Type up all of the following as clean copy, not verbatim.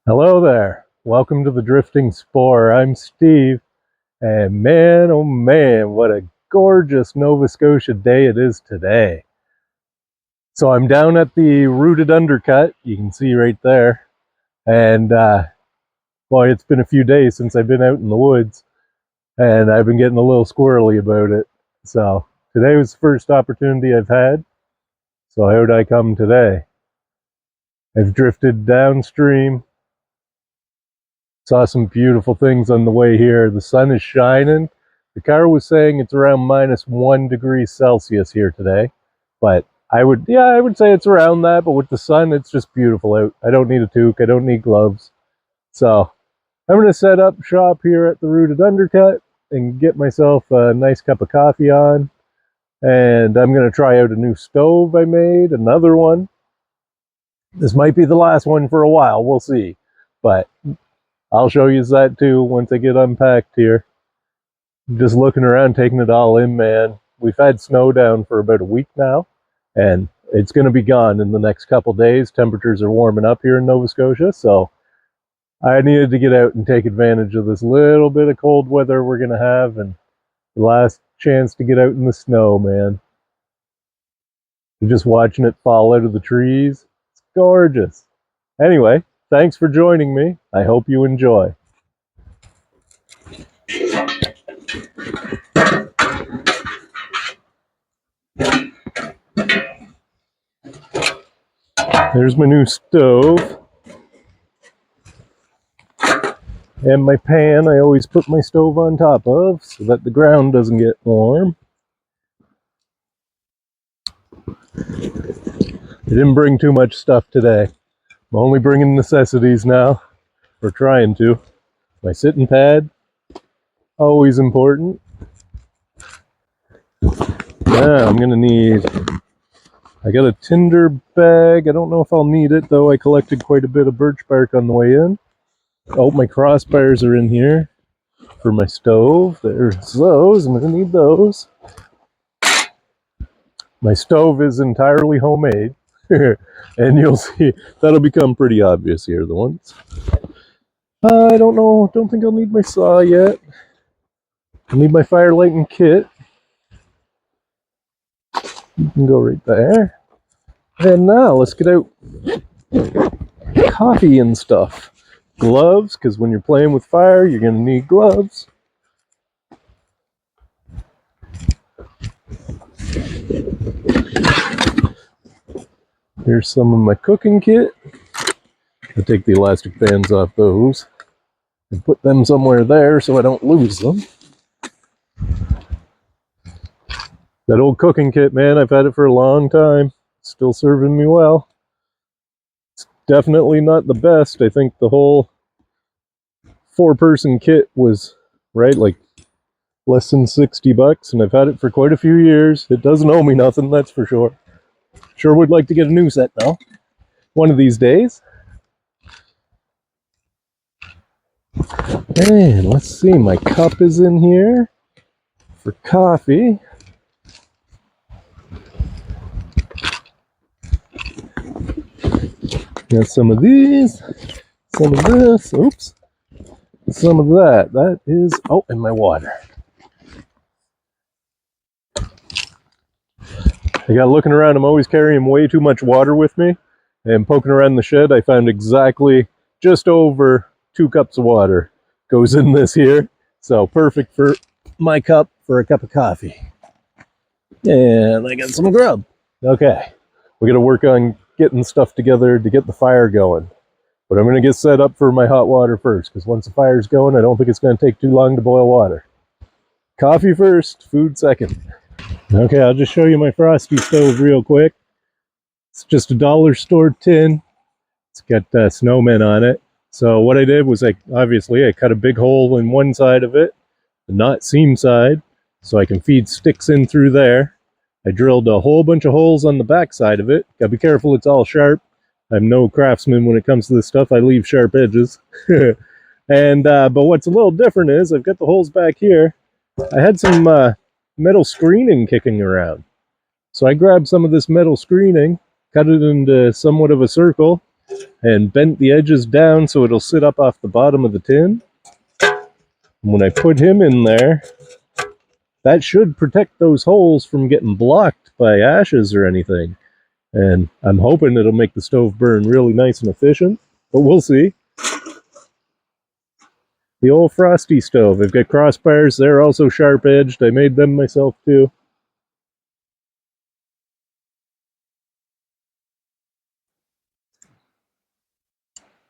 Hello there. Welcome to the Drifting Spore. I'm Steve, and man, oh man, what a gorgeous Nova Scotia day it is today. So I'm down at the rooted undercut, you can see right there, and boy, it's been a few days since I've been out in the woods, and I've been getting a little squirrely about it. So today was the first opportunity I've had, so how'd I come today? I've drifted downstream. Saw some beautiful things on the way here. The sun is shining. The car was saying it's around -1 degree Celsius here today, but I would say it's around that, but with the sun, it's just beautiful out. I don't need a toque. I don't need gloves. So I'm going to set up shop here at the Rooted Undercut and get myself a nice cup of coffee on. And I'm going to try out a new stove I made, another one. This might be the last one for a while. We'll see. But I'll show you that too once I get unpacked here. I'm just looking around, taking it all in, man. We've had snow down for about a week now, and it's going to be gone in the next couple days. Temperatures are warming up here in Nova Scotia, so I needed to get out and take advantage of this little bit of cold weather we're going to have, and the last chance to get out in the snow, man. You're just watching it fall out of the trees. It's gorgeous. Anyway, thanks for joining me. I hope you enjoy. There's my new stove. And my pan I always put my stove on top of so that the ground doesn't get warm. I didn't bring too much stuff today. I'm only bringing necessities now. Or trying to. My sitting pad, always important. Yeah, I'm gonna need, I got a tinder bag. I don't know if I'll need it though. I collected quite a bit of birch bark on the way in. Oh, my crossbars are in here for my stove. There's those. I'm gonna need those. My stove is entirely homemade. And you'll see that'll become pretty obvious here. The ones I don't think I'll need my saw yet. I need my fire lighting kit. You can go right there. And now let's get out coffee and stuff. Gloves, because when you're playing with fire, you're gonna need gloves. Here's some of my cooking kit. I take the elastic bands off those and put them somewhere there so I don't lose them. That old cooking kit, man, I've had it for a long time. Still serving me well. It's definitely not the best. I think the whole 4-person kit was, right, like less than $60, and I've had it for quite a few years. It doesn't owe me nothing, that's for sure. Sure would like to get a new set now, one of these days. And let's see, my cup is in here for coffee. Got some of these, some of this, oops, some of that. That is, oh, and my water. I got looking around, I'm always carrying way too much water with me. And poking around the shed, I found exactly just over 2 cups of water goes in this here. So perfect for my cup for a cup of coffee. And I got some grub. Okay, we're gonna work on getting stuff together to get the fire going. But I'm gonna get set up for my hot water first, because once the fire's going, I don't think it's gonna take too long to boil water. Coffee first, food second. Okay, I'll just show you my Frosty Stove real quick. It's just a dollar store tin. It's got snowmen on it. So what I did was I cut a big hole in one side of it, the not seam side, so I can feed sticks in through there. I drilled a whole bunch of holes on the back side of it. Gotta be careful, it's all sharp. I'm no craftsman when it comes to this stuff. I leave sharp edges. And but what's a little different is I've got the holes back here. I had some metal screening kicking around. So I grabbed some of this metal screening, cut it into somewhat of a circle, and bent the edges down so it'll sit up off the bottom of the tin. And when I put him in there, that should protect those holes from getting blocked by ashes or anything. And I'm hoping it'll make the stove burn really nice and efficient, but we'll see. The old Frosty Stove. I've got crossbars. They're also sharp-edged. I made them myself too.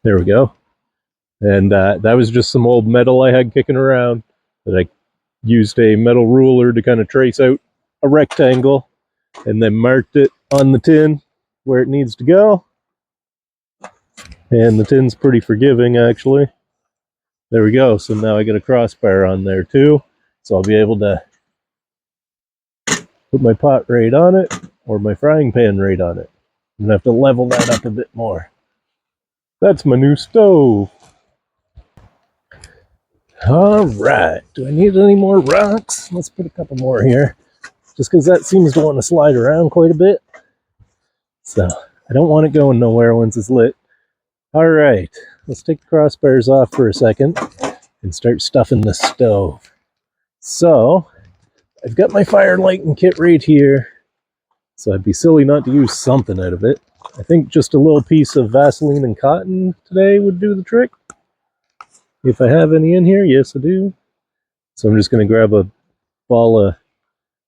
There we go. And that was just some old metal I had kicking around that I used a metal ruler to kind of trace out a rectangle and then marked it on the tin where it needs to go. And the tin's pretty forgiving, actually. There we go. So now I got a crossbar on there too. So I'll be able to put my pot right on it, or my frying pan right on it. I'm gonna have to level that up a bit more. That's my new stove. All right, do I need any more rocks? Let's put a couple more here, just because that seems to want to slide around quite a bit. So I don't want it going nowhere once it's lit. All right, let's take the crossbars off for a second and start stuffing the stove. So I've got my fire lighting kit right here, so I'd be silly not to use something out of it. I think just a little piece of Vaseline and cotton today would do the trick. If I have any in here, yes I do. So I'm just going to grab a ball of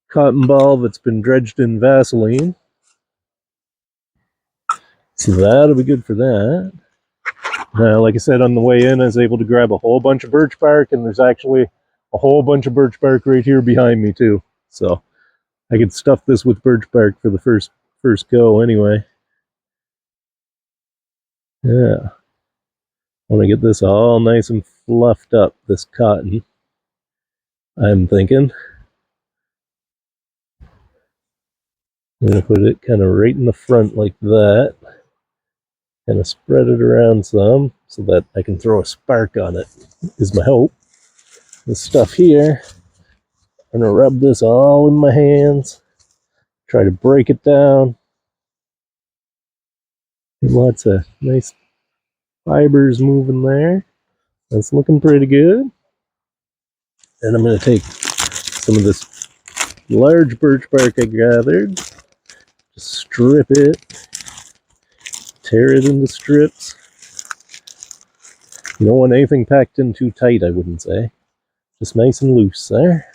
cotton ball that's been dredged in Vaseline. So that'll be good for that. Like I said, on the way in I was able to grab a whole bunch of birch bark, and there's actually a whole bunch of birch bark right here behind me too. So I could stuff this with birch bark for the first go anyway. Yeah. I want to get this all nice and fluffed up, this cotton. I'm thinking I'm going to put it kind of right in the front like that. Kind of spread it around some so that I can throw a spark on it, is my hope. This stuff here, I'm going to rub this all in my hands, try to break it down. Get lots of nice fibers moving there. That's looking pretty good. And I'm going to take some of this large birch bark I gathered, just strip it, tear it into strips. You don't want anything packed in too tight, I wouldn't say. Just nice and loose there.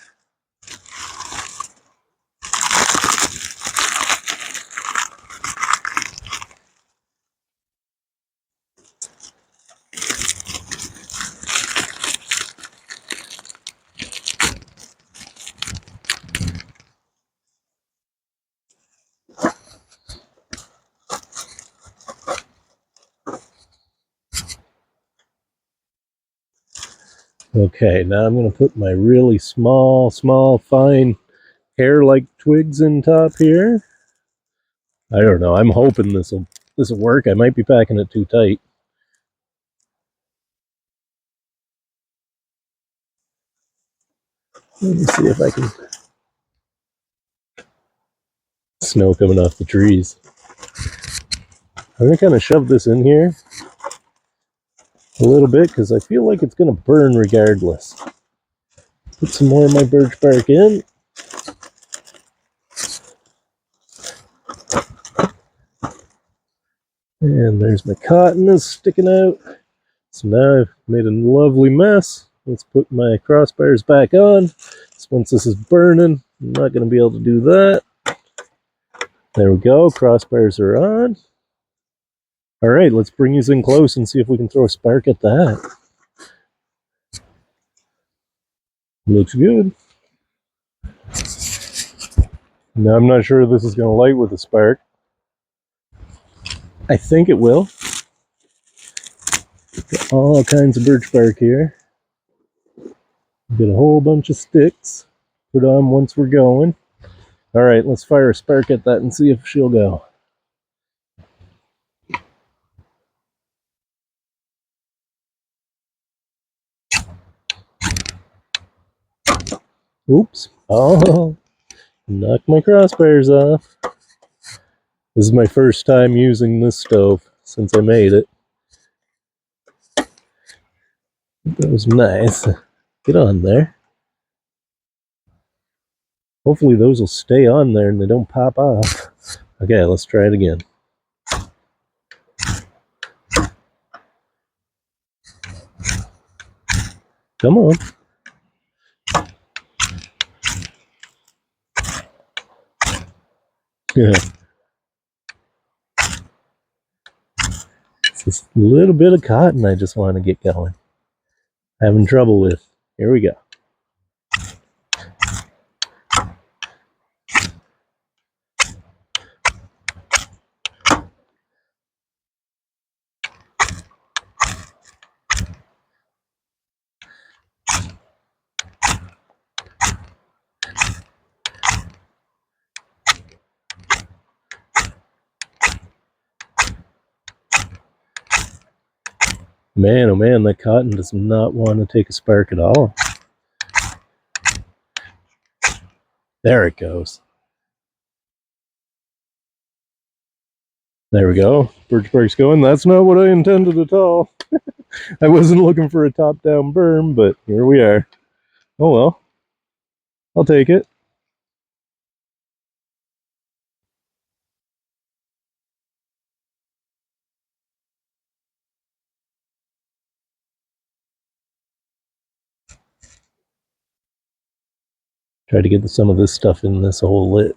Okay, now I'm going to put my really small, fine hair-like twigs in top here. I don't know. I'm hoping this'll work. I might be packing it too tight. Let me see if I can. Snow coming off the trees. I'm going to kind of shove this in here a little bit because I feel like it's going to burn regardless. Put some more of my birch bark in. And there's my cotton is sticking out. So now I've made a lovely mess. Let's put my crossbars back on. So once this is burning, I'm not going to be able to do that. There we go. Crossbars are on. All right, let's bring these in close and see if we can throw a spark at that. Looks good. Now I'm not sure if this is going to light with a spark. I think it will. Got all kinds of birch bark here. Get a whole bunch of sticks. Put on once we're going. All right, let's fire a spark at that and see if she'll go. Oops. Oh, knocked my crossbars off. This is my first time using this stove. since I made it. That was nice. Get on there. Hopefully those will stay on there and they don't pop off. Okay, let's try it again. Come on. Yeah. It's just a little bit of cotton I just want to get going. Having trouble with. Here we go. Man, oh man, that cotton does not want to take a spark at all. There it goes. There we go. Birch bark's going. That's not what I intended at all. I wasn't looking for a top-down berm, but here we are. Oh well. I'll take it. Try to get some of this stuff in this hole lit.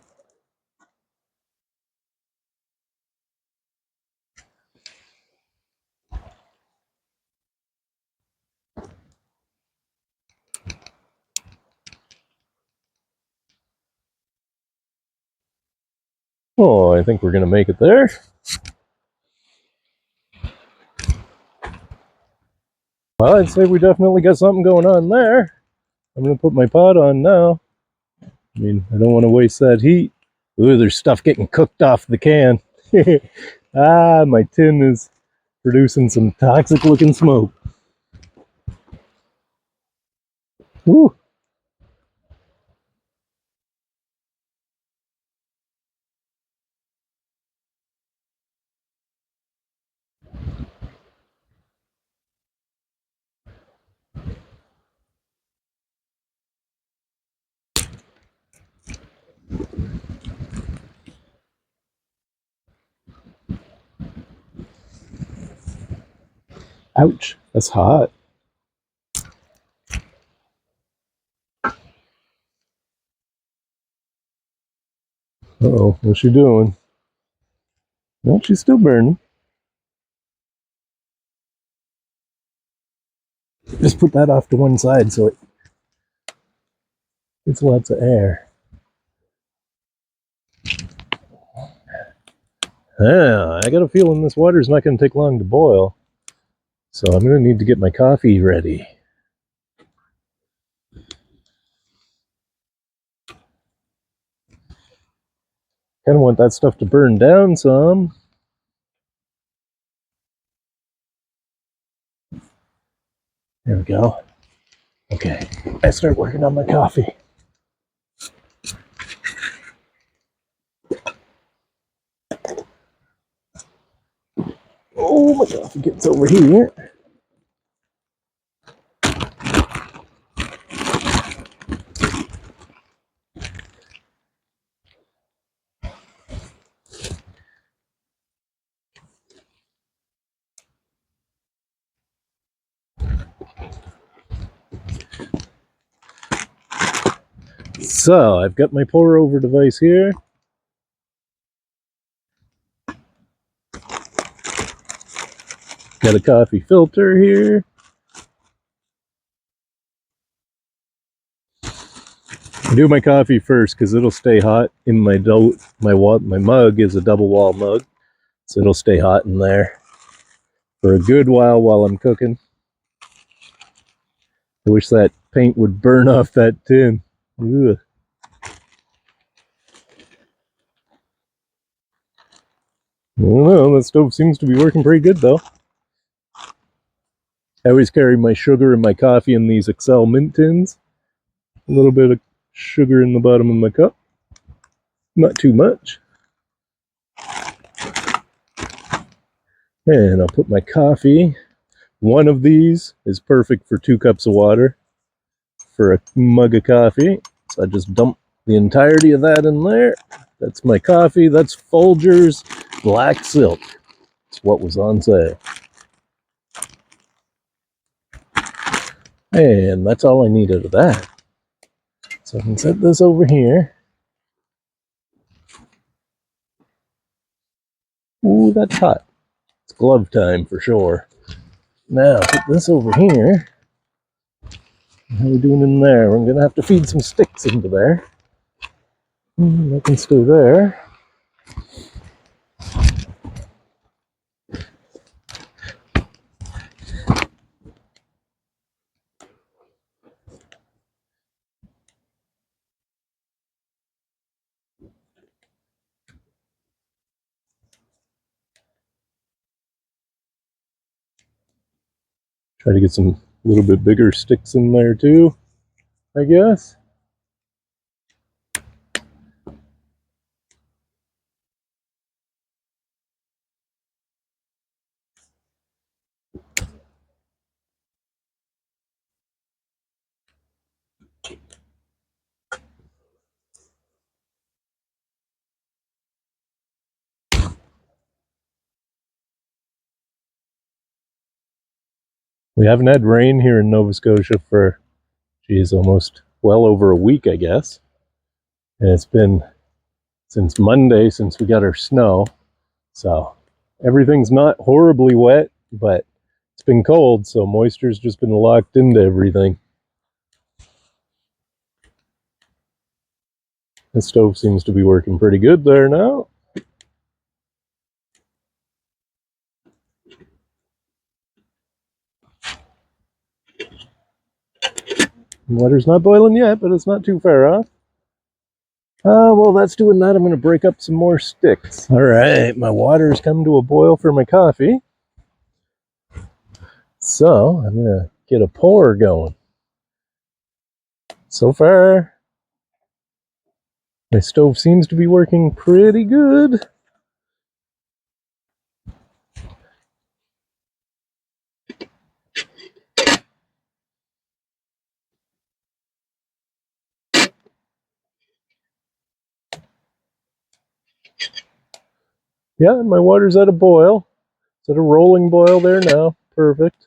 Oh, I think we're going to make it there. Well, I'd say we definitely got something going on there. I'm going to put my pot on now. I mean, I don't want to waste that heat. Ooh, there's stuff getting cooked off the can. My tin is producing some toxic looking smoke. Woo. Ouch, that's hot. Uh-oh, what's she doing? Well, she's still burning. Just put that off to one side so it gets lots of air. Yeah, I got a feeling this water's not going to take long to boil. So I'm going to need to get my coffee ready. Kind of want that stuff to burn down some. There we go. Okay, I start working on my coffee. Oh, my coffee gets over here. So, I've got my pour over device here. Got a coffee filter here. I do my coffee first because it'll stay hot in my dough. My mug is a double wall mug, so it'll stay hot in there for a good while I'm cooking. I wish that paint would burn off that tin. Ugh. I don't know, that stove seems to be working pretty good though. I always carry my sugar and my coffee in these Excel mint tins. A little bit of sugar in the bottom of my cup. Not too much. And I'll put my coffee. One of these is perfect for 2 cups of water for a mug of coffee. So I just dump the entirety of that in there. That's my coffee. That's Folgers Black Silk. It's what was on sale. And that's all I need out of that. So I can set this over here. Ooh, that's hot. It's glove time for sure. Now, put this over here. How are we doing in there? We're going to have to feed some sticks into there. That can stay there. Try to get some little bit bigger sticks in there too, I guess. We haven't had rain here in Nova Scotia for, geez, almost well over a week, I guess. And it's been since Monday since we got our snow. So everything's not horribly wet, but it's been cold, so moisture's just been locked into everything. The stove seems to be working pretty good there now. Water's not boiling yet, but it's not too far off. Well, that's doing that. I'm going to break up some more sticks. All right, my water's come to a boil for my coffee. So I'm going to get a pour going. So far, my stove seems to be working pretty good. Yeah, my water's at a boil. It's at a rolling boil there now. Perfect.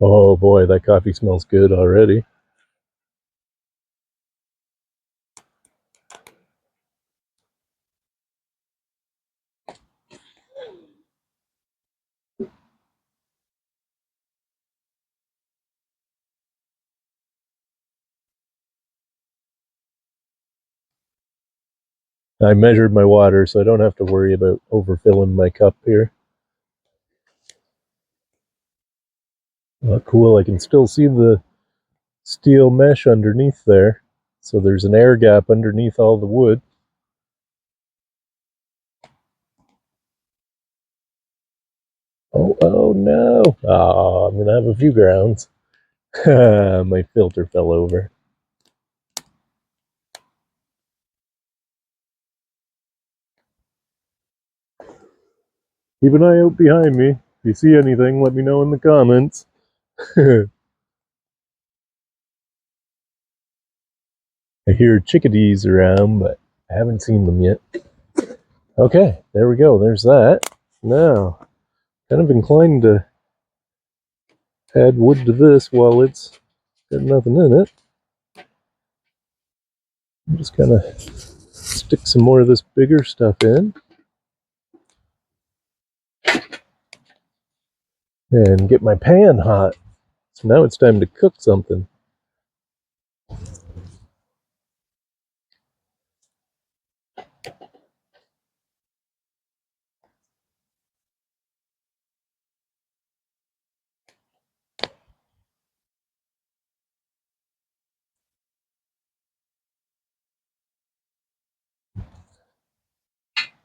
Oh boy, that coffee smells good already. I measured my water, so I don't have to worry about overfilling my cup here. Oh, cool, I can still see the steel mesh underneath there. So there's an air gap underneath all the wood. Oh no! Oh, I'm gonna have a few grounds. My filter fell over. Keep an eye out behind me. If you see anything, let me know in the comments. I hear chickadees around, but I haven't seen them yet. Okay, there we go. There's that. Now, kind of inclined to add wood to this while it's got nothing in it. I'm just gonna stick some more of this bigger stuff in. And get my pan hot. So now it's time to cook something.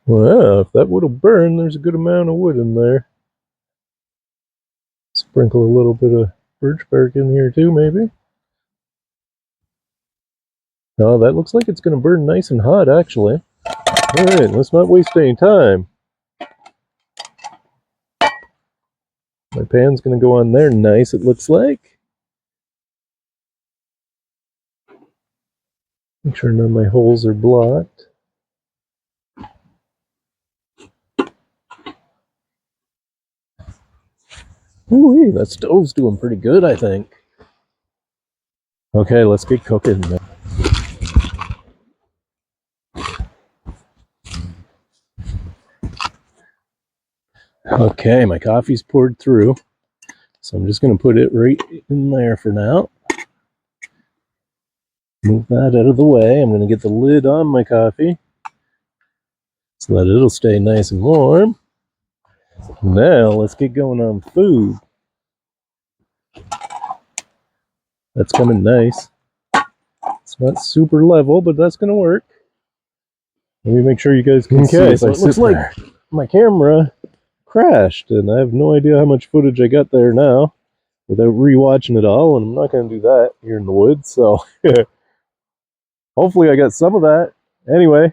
Well, if that wood'll burn, there's a good amount of wood in there. Sprinkle a little bit of birch bark in here too, maybe. Oh, that looks like it's going to burn nice and hot, actually. All right, let's not waste any time. My pan's going to go on there nice, it looks like. Make sure none of my holes are blocked. Ooh, that stove's doing pretty good, I think. Okay, let's get cooking. Okay, my coffee's poured through, so I'm just going to put it right in there for now. Move that out of the way. I'm going to get the lid on my coffee so that it'll stay nice and warm. Now, let's get going on food. That's coming nice. It's not super level, but that's going to work. Let me make sure you guys can see. So it looks like my camera crashed, and I have no idea how much footage I got there now without rewatching it all, and I'm not going to do that here in the woods, so hopefully I got some of that. Anyway,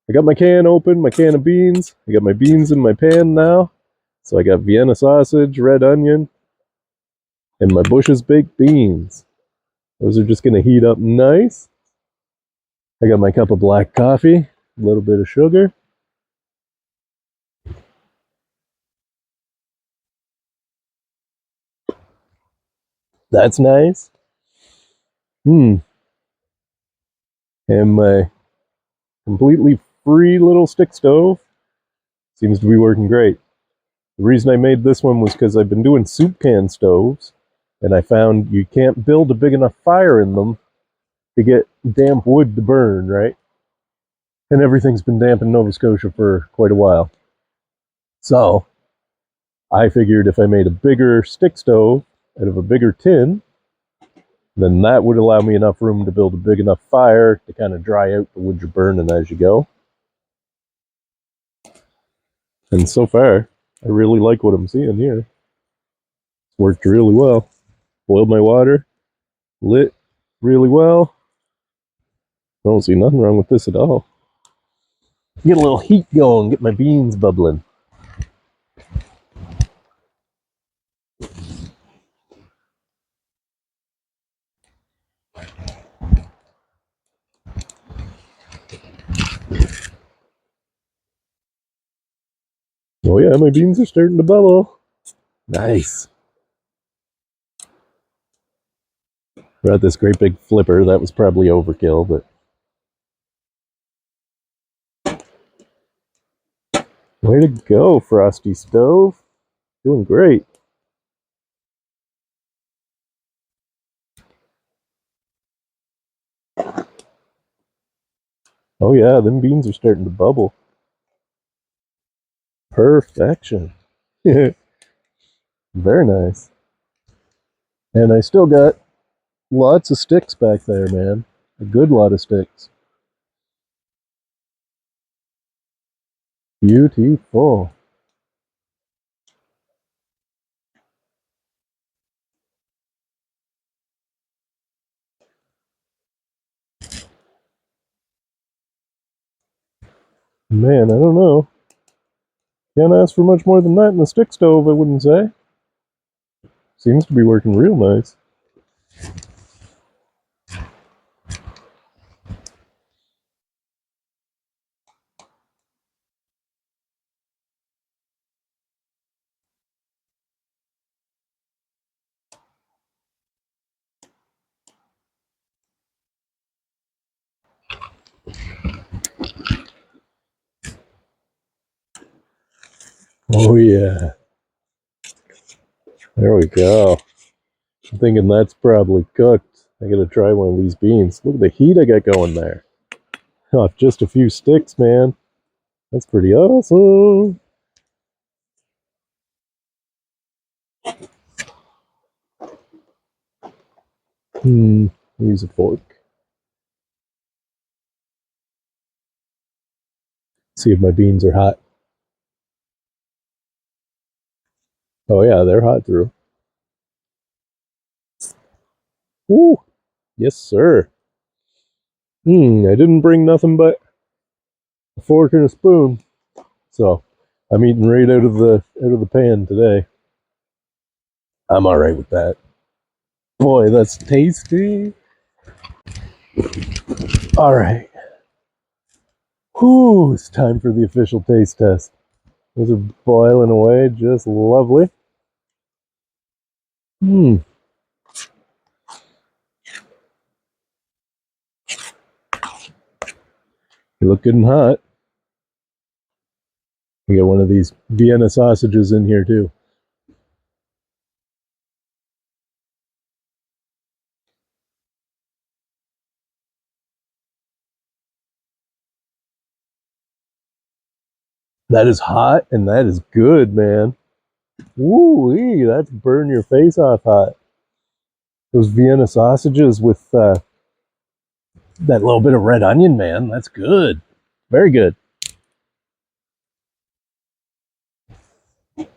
I got my can open, my can of beans. I got my beans in my pan now. So I got Vienna sausage, red onion, and my Bush's baked beans. Those are just going to heat up nice. I got my cup of black coffee, a little bit of sugar. That's nice. And my completely free little stick stove seems to be working great. The reason I made this one was because I've been doing soup can stoves, and I found you can't build a big enough fire in them to get damp wood to burn, right? And everything's been damp in Nova Scotia for quite a while. So I figured if I made a bigger stick stove out of a bigger tin, then that would allow me enough room to build a big enough fire to kind of dry out the wood you're burning as you go. And so far, I really like what I'm seeing here. It's worked really well. Boiled my water, lit really well. I don't see nothing wrong with this at all. Get a little heat going, get my beans bubbling. Oh yeah, my beans are starting to bubble. Nice. Brought this great big flipper. That was probably overkill, but way to go, Frosty Stove. Doing great. Oh yeah, them beans are starting to bubble. Perfection. Very nice. And I still got lots of sticks back there, man. A good lot of sticks. Beautiful. Man, I don't know. Can't ask for much more than that in the stick stove, I wouldn't say. Seems to be working real nice. Oh yeah. There we go. I'm thinking that's probably cooked. I gotta try one of these beans. Look at the heat I got going there. Off just a few sticks, man. That's pretty awesome. Use a fork. See if my beans are hot. Oh yeah, they're hot through. Woo! Yes, sir. I didn't bring nothing but a fork and a spoon, so I'm eating right out of the pan today. I'm all right with that. Boy, that's tasty. All right. Whew, it's time for the official taste test. Those are boiling away just lovely. You look good and hot. We got one of these Vienna sausages in here too. That is hot and that is good, man. Woo-wee, that's burn your face off hot. Those Vienna sausages with that little bit of red onion, man. That's good. Very good. I'm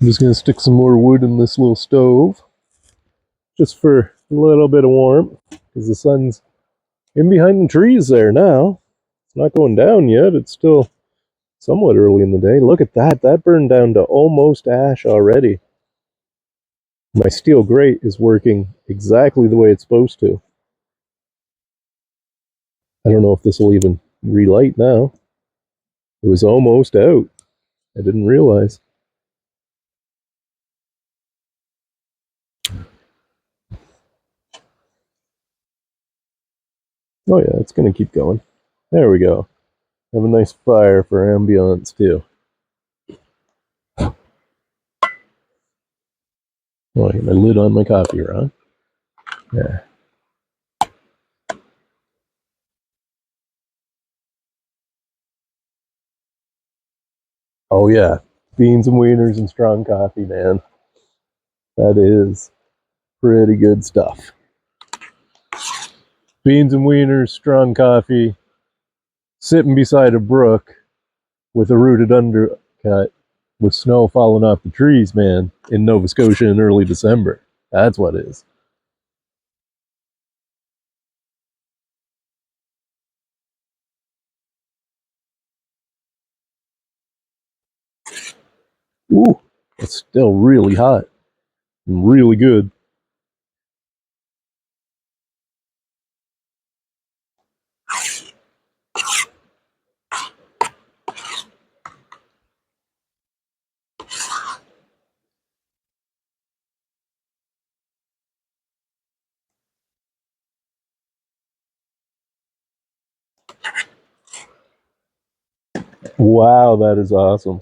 just going to stick some more wood in this little stove just for a little bit of warmth because the sun's in behind the trees there now. It's not going down yet. It's still somewhat early in the day. Look at that. That burned down to almost ash already. My steel grate is working exactly the way it's supposed to. I don't know if this will even relight now. It was almost out. I didn't realize. Oh yeah, it's going to keep going. There we go. Have a nice fire for ambiance too. Oh, I get my lid on my coffee, Ron. Yeah. Oh yeah, beans and wieners and strong coffee, man. That is pretty good stuff. Beans and wieners, strong coffee, sitting beside a brook with a rooted undercut with snow falling off the trees, man, in Nova Scotia in early December. That's what it is. Ooh, it's still really hot and really good. Wow, that is awesome.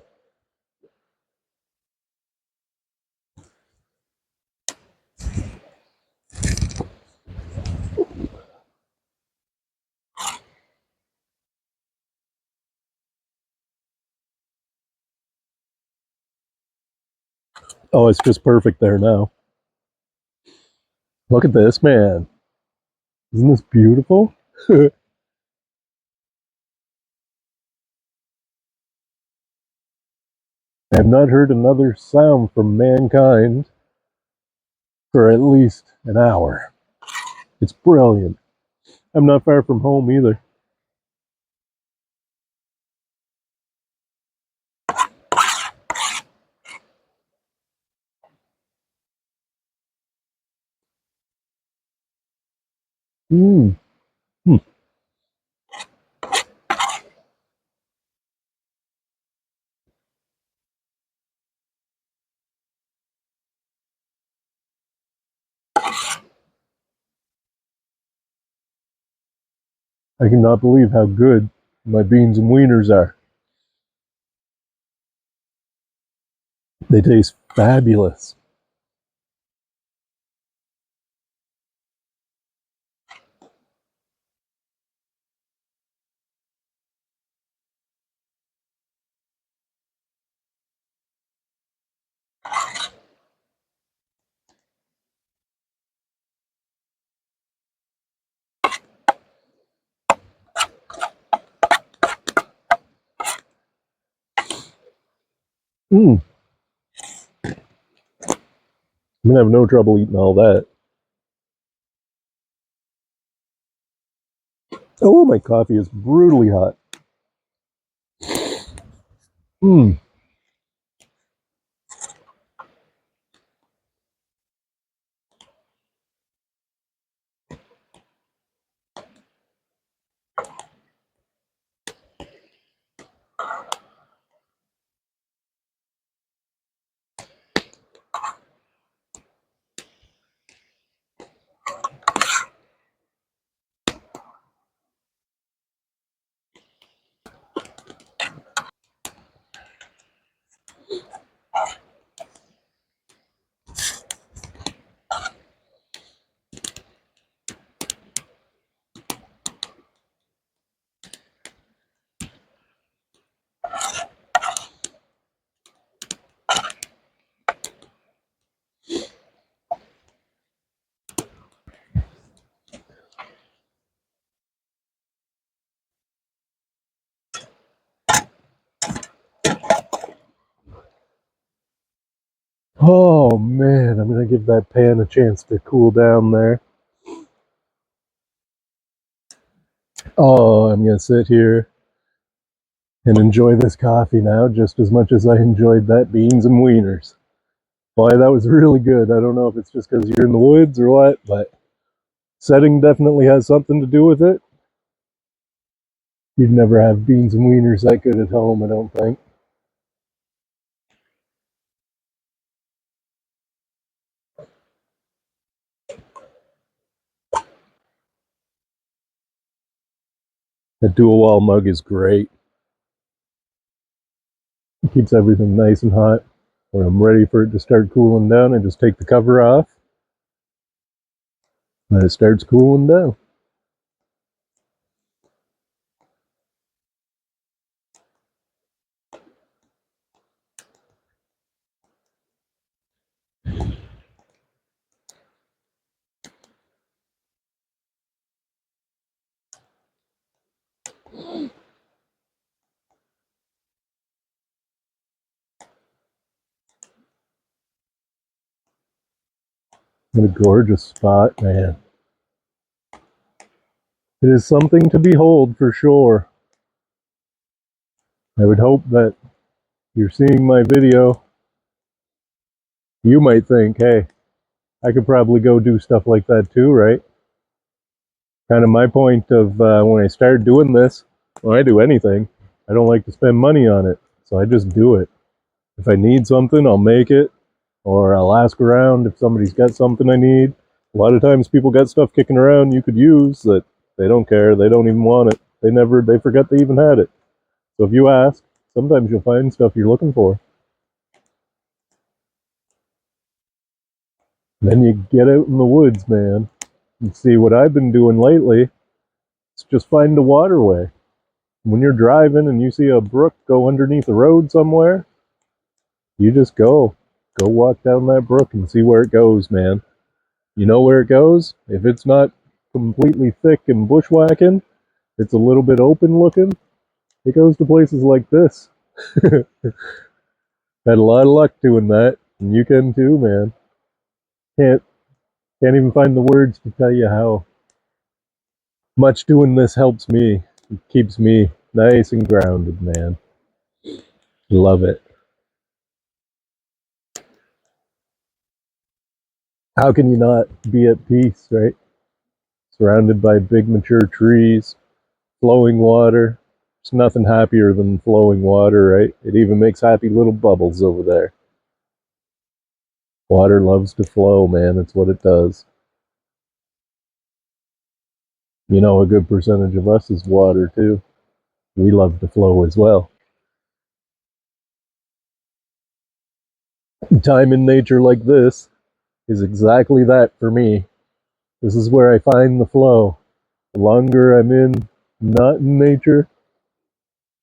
Oh, it's just perfect there now. Look at this, man. Isn't this beautiful? I have not heard another sound from mankind for at least an hour. It's brilliant. I'm not far from home either. Mm. Hmm. I cannot believe how good my beans and wieners are. They taste fabulous. Mm. I'm gonna have no trouble eating all that. Oh, my coffee is brutally hot. Mm. Oh man, I'm gonna give that pan a chance to cool down there. Oh, I'm gonna sit here and enjoy this coffee now just as much as I enjoyed that beans and wieners. Boy, that was really good. I don't know if it's just because you're in the woods or what, but setting definitely has something to do with it. You'd never have beans and wieners that good at home, I don't think. That dual wall mug is great. It keeps everything nice and hot. When I'm ready for it to start cooling down, I just take the cover off, and it starts cooling down. What a gorgeous spot, man. It is something to behold for sure. I would hope that you're seeing my video. You might think, hey, I could probably go do stuff like that too, right? Kind of my point of when I started doing this, when I do anything, I don't like to spend money on it. So I just do it. If I need something, I'll make it, or I'll ask around if somebody's got something I need. A lot of times people got stuff kicking around you could use that they don't care, they don't even want it. They forget they even had it. So if you ask, sometimes you'll find stuff you're looking for. Then you get out in the woods, man, and see what I've been doing lately. It's just find a waterway. When you're driving and you see a brook go underneath a road somewhere, you just go walk down that brook and see where it goes, man. You know where it goes? If it's not completely thick and bushwhacking, it's a little bit open looking, it goes to places like this. Had a lot of luck doing that, and you can too, man. Can't can't even find the words to tell you how much doing this helps me. It keeps me nice and grounded, man. Love it. How can you not be at peace, right? Surrounded by big mature trees, flowing water. There's nothing happier than flowing water, right? It even makes happy little bubbles over there. Water loves to flow, man. It's what it does. You know, a good percentage of us is water, too. We love to flow as well. Time in nature like this is exactly that for me. This is where I find the flow. The longer I'm in, not in nature,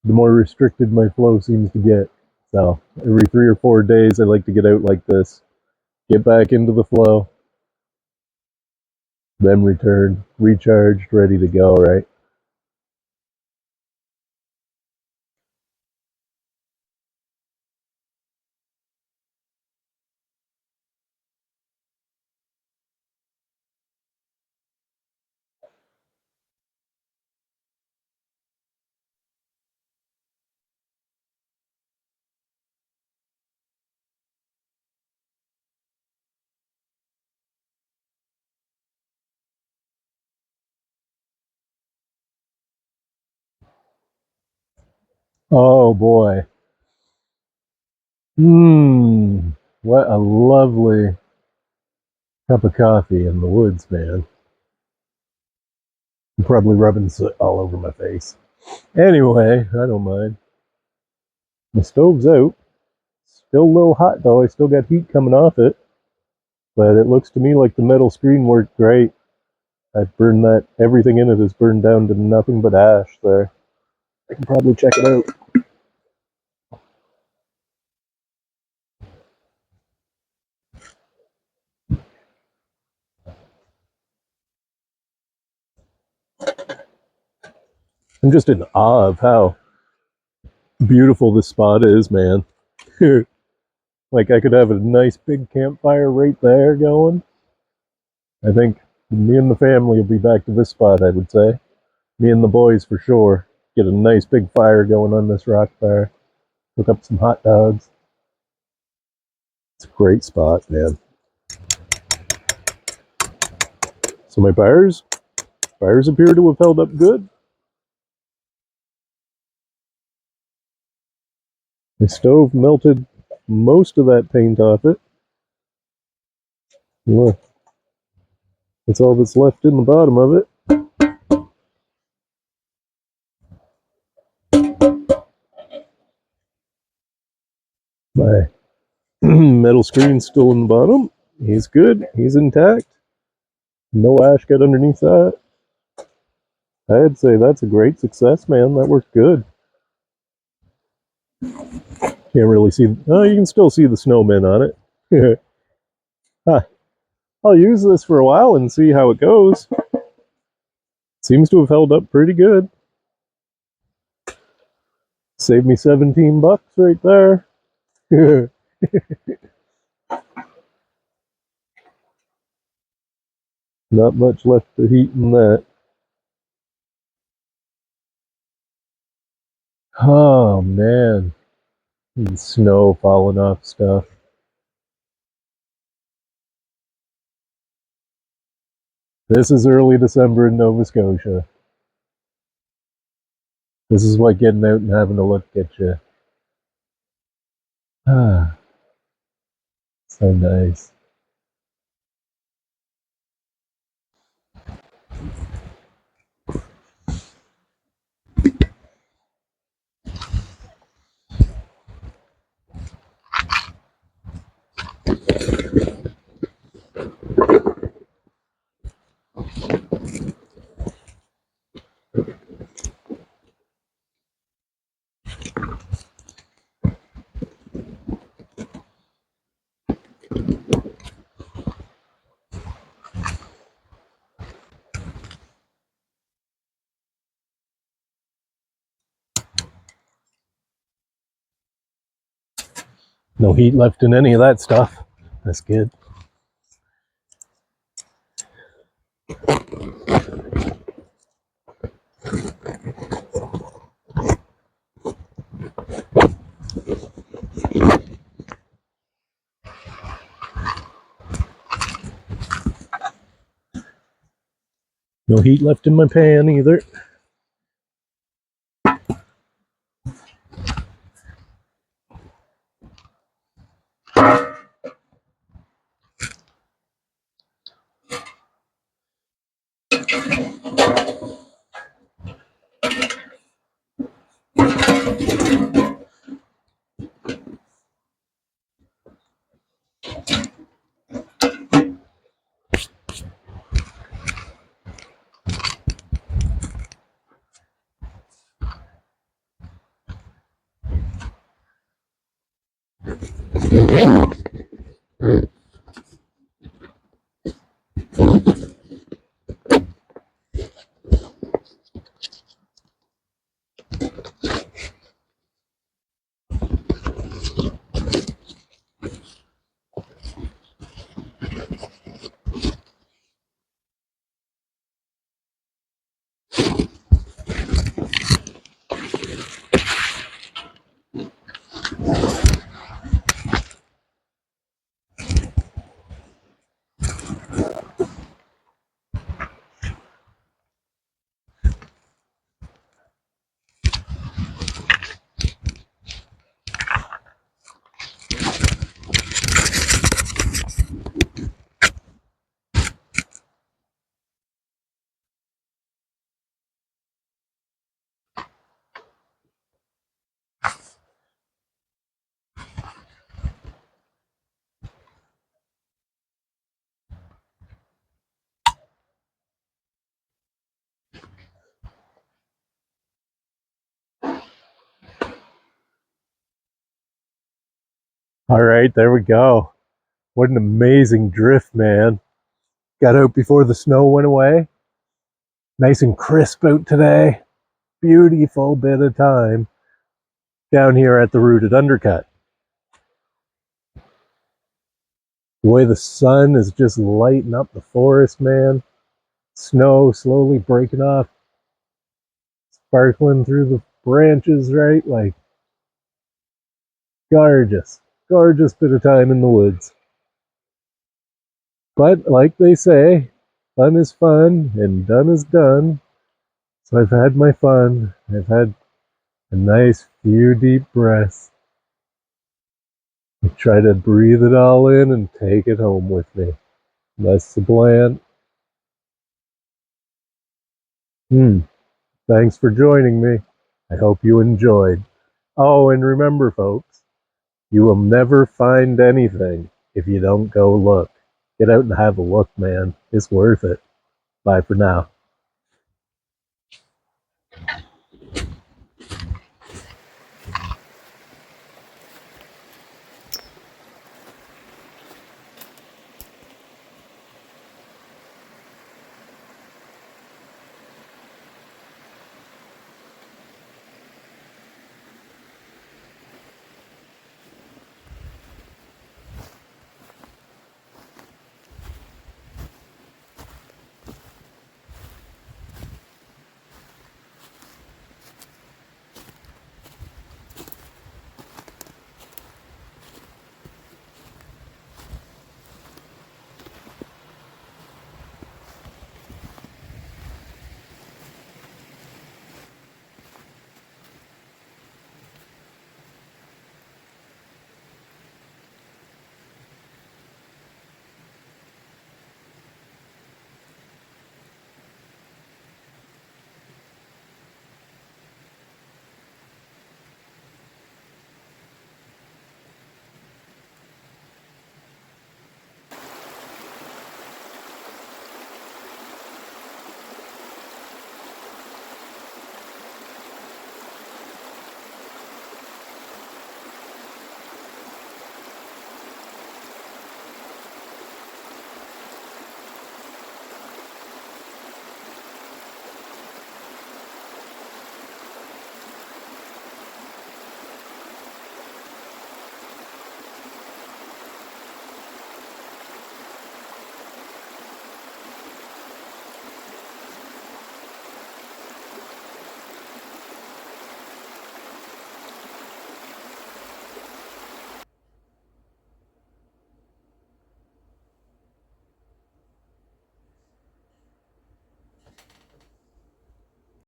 the more restricted my flow seems to get. So every 3 or 4 days, I like to get out like this, get back into the flow, then return, recharged, ready to go, right? Oh boy. Mmm. What a lovely cup of coffee in the woods, man. I'm probably rubbing soot all over my face. Anyway, I don't mind. The stove's out. Still a little hot though. I still got heat coming off it. But it looks to me like the metal screen worked great. I've burned that. Everything in it is burned down to nothing but ash there. I can probably check it out. I'm just in awe of how beautiful this spot is, man. Like I could have a nice big campfire right there going. I think me and the family will be back to this spot, I would say. Me and the boys for sure. Get a nice big fire going on this rock fire. Cook up some hot dogs. It's a great spot, man. So my fires appear to have held up good. The stove melted most of that paint off it. Look, that's all that's left in the bottom of it. My metal screen's still in the bottom. He's good. He's intact. No ash got underneath that. I'd say that's a great success, man. That worked good. Can't really see. Oh, you can still see the snowmen on it. Huh. I'll use this for a while and see how it goes. Seems to have held up pretty good. Saved me $17 right there. Not much left to heat in that. Oh man, snow falling off stuff. This is early December in Nova Scotia. This is what getting out and having a look at you. Ah, so nice. No heat left in any of that stuff. That's good. No heat left in my pan either. All right, there we go. What an amazing drift, man. Got out before the snow went away. Nice and crisp out today. Beautiful bit of time down here at the rooted undercut. The way the sun is just lighting up the forest, man. Snow slowly breaking off, sparkling through the branches, right? Like, gorgeous. Gorgeous bit of time in the woods. But like they say, fun is fun and done is done. So I've had my fun. I've had a nice few deep breaths. I try to breathe it all in and take it home with me. That's the plan. Thanks for joining me. I hope you enjoyed. Oh, and remember, folks, you will never find anything if you don't go look. Get out and have a look, man. It's worth it. Bye for now.